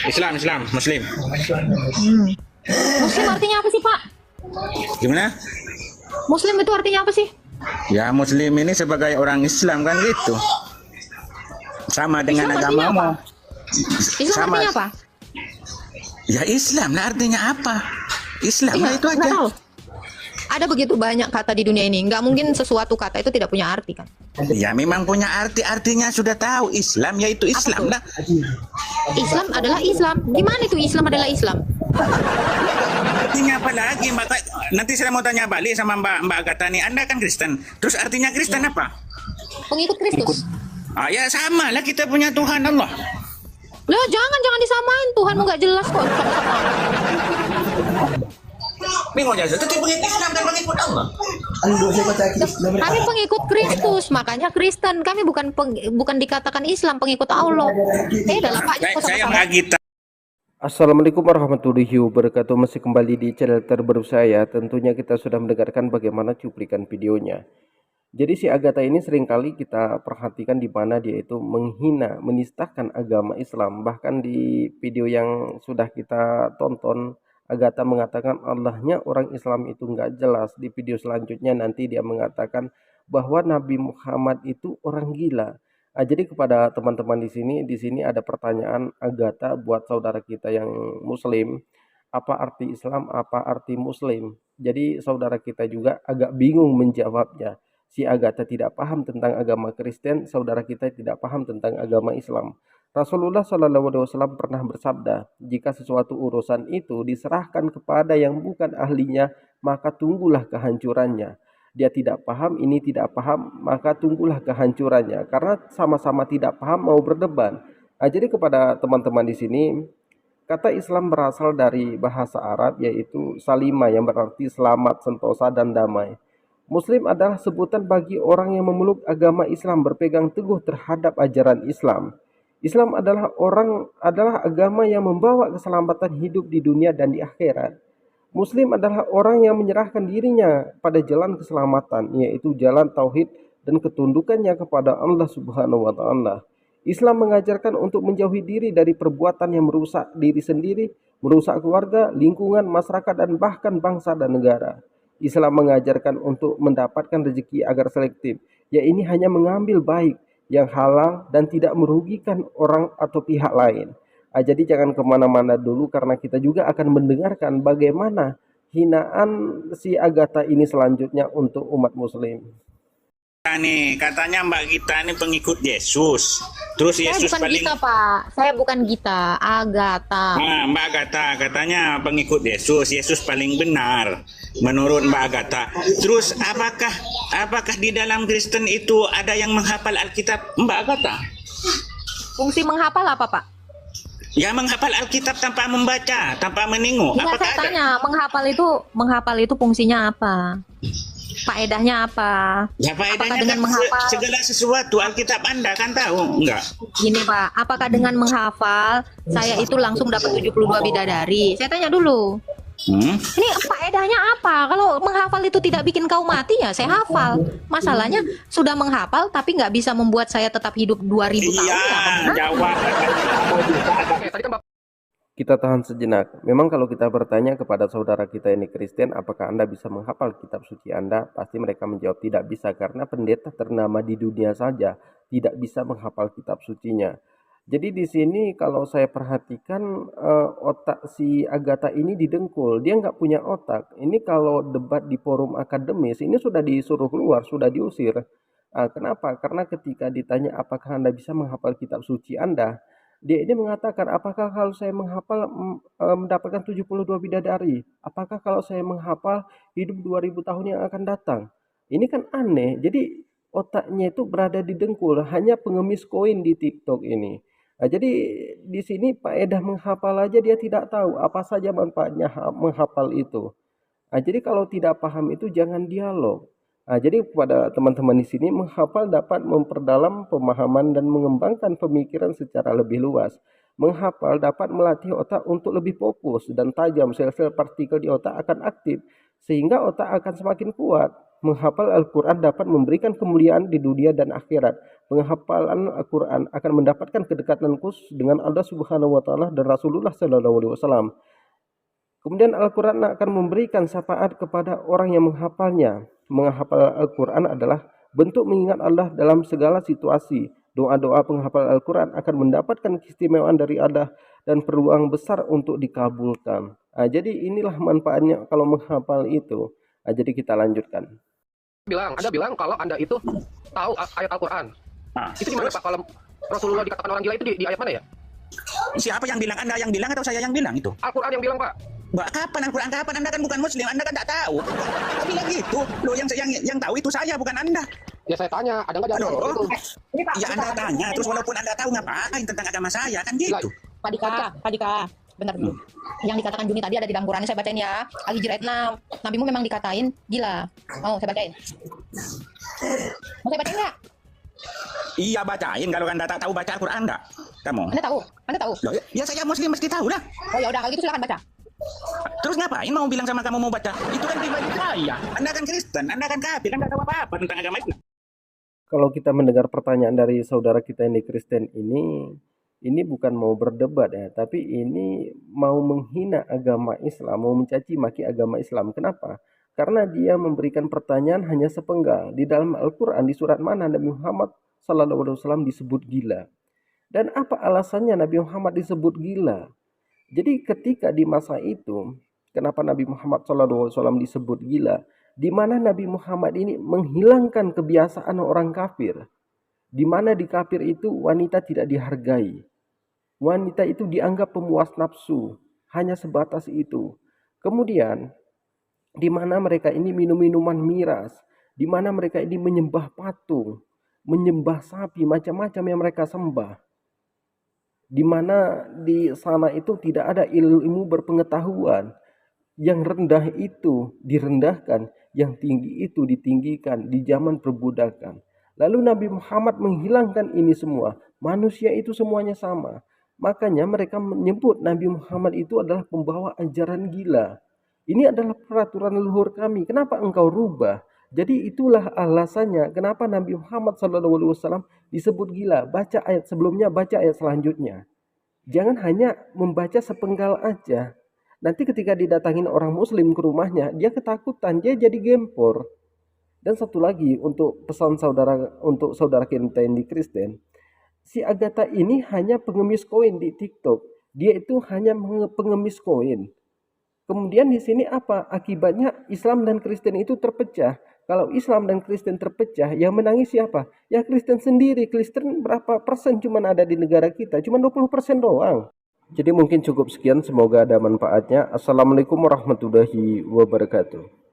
Islam, Islam, Muslim. Hmm. Muslim artinya apa sih, Pak? Gimana? Muslim itu artinya apa sih? Ya Muslim ini sebagai orang Islam kan gitu. Sama dengan Islam artinya agamamu. apa? Islam Sama. artinya apa? Ya Islam lah artinya apa? Islam lah itu Nggak aja. tahu. Ada begitu banyak kata di dunia ini. Nggak mungkin sesuatu kata itu tidak punya arti kan? Ya memang punya arti, artinya sudah tahu. Islam yaitu Islam tuh? lah. Islam adalah Islam. Gimana itu Islam adalah Islam? Artinya apa lagi? Maka nanti saya mau tanya balik sama Mbak Agatha nih. Anda kan Kristen. Terus artinya Kristen apa? Pengikut Kristus. Ah ya sama lah, kita punya Tuhan Allah. Loh, jangan disamain. Tuhanmu nggak jelas kok. Bingung aja. Tetap pengikut Islam dan pengikut Allah. Kami pengikut Kristus, makanya Kristen. Kami bukan dikatakan Islam, pengikut Allah. Beda lah Pak. Baik, saya Mbak Gita. Assalamualaikum warahmatullahi wabarakatuh. Masih kembali di channel terbaru saya. Tentunya kita sudah mendengarkan bagaimana cuplikan videonya. Jadi si Agatha ini seringkali kita perhatikan di mana dia itu menghina, menistakan agama Islam. Bahkan di video yang sudah kita tonton, Agatha mengatakan Allahnya orang Islam itu nggak jelas. Di video selanjutnya nanti dia mengatakan bahwa Nabi Muhammad itu orang gila. Jadi kepada teman-teman di sini ada pertanyaan Agatha buat saudara kita yang Muslim, apa arti Islam, apa arti Muslim? Jadi saudara kita juga agak bingung menjawabnya. Si Agatha tidak paham tentang agama Kristen, saudara kita tidak paham tentang agama Islam. Rasulullah SAW pernah bersabda, jika sesuatu urusan itu diserahkan kepada yang bukan ahlinya, maka tunggulah kehancurannya. Dia tidak paham, ini tidak paham, maka tunggulah kehancurannya. Karena sama-sama tidak paham mau berdebat. Jadi kepada teman-teman di sini, kata Islam berasal dari bahasa Arab yaitu salima yang berarti selamat, sentosa, dan damai. Muslim adalah sebutan bagi orang yang memeluk agama Islam, berpegang teguh terhadap ajaran Islam. Islam adalah agama yang membawa keselamatan hidup di dunia dan di akhirat. Muslim adalah orang yang menyerahkan dirinya pada jalan keselamatan, yaitu jalan tauhid dan ketundukannya kepada Allah Subhanahu wa taala. Islam mengajarkan untuk menjauhi diri dari perbuatan yang merusak diri sendiri, merusak keluarga, lingkungan, masyarakat, dan bahkan bangsa dan negara. Islam mengajarkan untuk mendapatkan rezeki agar selektif, ya ini hanya mengambil baik yang halal dan tidak merugikan orang atau pihak lain. Jadi jangan kemana-mana dulu karena kita juga akan mendengarkan bagaimana hinaan si Agatha ini selanjutnya untuk umat muslim. Nih, katanya Mbak Gita ini pengikut Yesus. Terus Saya Yesus bukan paling Gita, Pak. Saya bukan Gita, Agatha. Nah, Mbak Agatha katanya pengikut Yesus. Yesus paling benar menurut Mbak Agatha. Terus apakah di dalam Kristen itu ada yang menghafal Alkitab, Mbak Agatha? Fungsi menghafal apa, Pak? Ya menghafal Alkitab tanpa membaca, tanpa menengok. Tidak, Apakah saya ada? tanya, menghafal itu fungsinya apa? Faedahnya apa? Ya faedahnya Apakah dengan kan menghafal? segala sesuatu Alkitab Anda kan tahu, enggak? Gini Pak, apakah dengan menghafal saya itu langsung dapat 72 bidadari? Saya tanya dulu. Ini faedahnya apa? Kalau menghafal itu tidak bikin kau mati ya saya hafal. Masalahnya sudah menghafal tapi nggak bisa membuat saya tetap hidup 2000 tahun Iya, ya bagaimana? jawab. Kita tahan sejenak. Memang kalau kita bertanya kepada saudara kita ini Kristen, apakah Anda bisa menghafal kitab suci Anda? Pasti mereka menjawab tidak bisa karena pendeta ternama di dunia saja tidak bisa menghafal kitab sucinya. Jadi di sini kalau saya perhatikan otak si Agatha ini didengkul, dia nggak punya otak. Ini kalau debat di forum akademis ini sudah disuruh keluar, sudah diusir. Kenapa? Karena ketika ditanya apakah Anda bisa menghafal kitab suci Anda, dia ini mengatakan apakah kalau saya menghafal mendapatkan 72 bidadari? Apakah kalau saya menghafal hidup 2000 tahun yang akan datang? Ini kan aneh. Jadi otaknya itu berada di dengkul, hanya pengemis koin di TikTok ini. Jadi di sini faedah menghafal aja dia tidak tahu apa saja manfaatnya menghafal itu. Jadi kalau tidak paham itu jangan dialog. Jadi kepada teman-teman di sini menghafal dapat memperdalam pemahaman dan mengembangkan pemikiran secara lebih luas. Menghafal dapat melatih otak untuk lebih fokus dan tajam, sel-sel partikel di otak akan aktif sehingga otak akan semakin kuat. Menghafal Al-Quran dapat memberikan kemuliaan di dunia dan akhirat. penghafalan Al-Quran akan mendapatkan kedekatan khusus dengan Allah Subhanahu wa Ta'ala dan Rasulullah Sallallahu Alaihi Wasallam. Kemudian Al-Quran akan memberikan syafaat kepada orang yang menghafalnya. Menghafal Al-Quran adalah bentuk mengingat Allah dalam segala situasi. Doa-doa penghafal Al-Quran akan mendapatkan keistimewaan dari Allah dan peluang besar untuk dikabulkan. Jadi inilah manfaatnya kalau menghafal itu. Jadi kita lanjutkan. Anda bilang kalau Anda itu tahu ayat Al-Quran. Itu di mana Pak? Kalau Rasulullah dikatakan orang gila itu di ayat mana ya? Siapa yang bilang? Anda yang bilang atau saya yang bilang itu? Al-Quran yang bilang, Pak. Kapan Al-Quran? Kapan? Anda kan bukan Muslim, Anda kan tidak tahu. Anda bilang gitu. Loh, yang tahu itu saya, bukan Anda. Ya saya tanya, ada nggak jalan itu? Ya Anda tanya, terus walaupun Anda tahu ngapain tentang agama saya, kan gitu. Pak Dika, benar dulu. Yang dikatakan Juni tadi ada di dalam Quran, saya bacain ya. Al-Hijr ayat 6. Nabimu memang dikatain gila. Mau saya bacain? Mau saya bacain nggak? Iya bacain, kalau Anda tak tahu baca Al-Quran enggak? Kamu? Anda tahu? Loh, ya saya Muslim mesti tahu lah. Oh ya udah, kalau gitu silakan baca. Terus ngapain mau bilang sama kamu mau baca? Itu kan pribadi saya. Anda kan Kristen, Anda kan kafir, Anda tahu apa-apa tentang agama Islam. Kalau kita mendengar pertanyaan dari saudara kita yang di Kristen ini bukan mau berdebat ya, tapi ini mau menghina agama Islam, mau mencaci maki agama Islam. Kenapa? Karena dia memberikan pertanyaan hanya sepenggal. Di dalam Al-Quran, di surat mana Nabi Muhammad SAW disebut gila? Dan apa alasannya Nabi Muhammad disebut gila? Jadi ketika di masa itu, kenapa Nabi Muhammad SAW disebut gila? Di mana Nabi Muhammad ini menghilangkan kebiasaan orang kafir. Di mana di kafir itu wanita tidak dihargai. Wanita itu dianggap pemuas nafsu. Hanya sebatas itu. Kemudian, di mana mereka ini minum minuman miras. Di mana mereka ini menyembah patung. Menyembah sapi, macam-macam yang mereka sembah. Di mana di sana itu tidak ada ilmu berpengetahuan. Yang rendah itu direndahkan, yang tinggi itu ditinggikan di zaman perbudakan. Lalu Nabi Muhammad menghilangkan ini semua. Manusia itu semuanya sama. Makanya mereka menyebut Nabi Muhammad itu adalah pembawa ajaran gila. Ini adalah peraturan leluhur kami. Kenapa engkau rubah? Jadi itulah alasannya kenapa Nabi Muhammad SAW disebut gila. Baca ayat sebelumnya, baca ayat selanjutnya. Jangan hanya membaca sepenggal aja. Nanti ketika didatangin orang Muslim ke rumahnya, dia ketakutan, dia jadi gempor. Dan satu lagi untuk pesan untuk saudara kita yang di Kristen, si Agatha ini hanya pengemis koin di TikTok. Dia itu hanya pengemis koin. Kemudian di sini apa? Akibatnya Islam dan Kristen itu terpecah. Kalau Islam dan Kristen terpecah, yang menangis siapa? Ya Kristen sendiri. Kristen berapa persen cuma ada di negara kita? Cuma 20% doang. Jadi mungkin cukup sekian. Semoga ada manfaatnya. Assalamualaikum warahmatullahi wabarakatuh.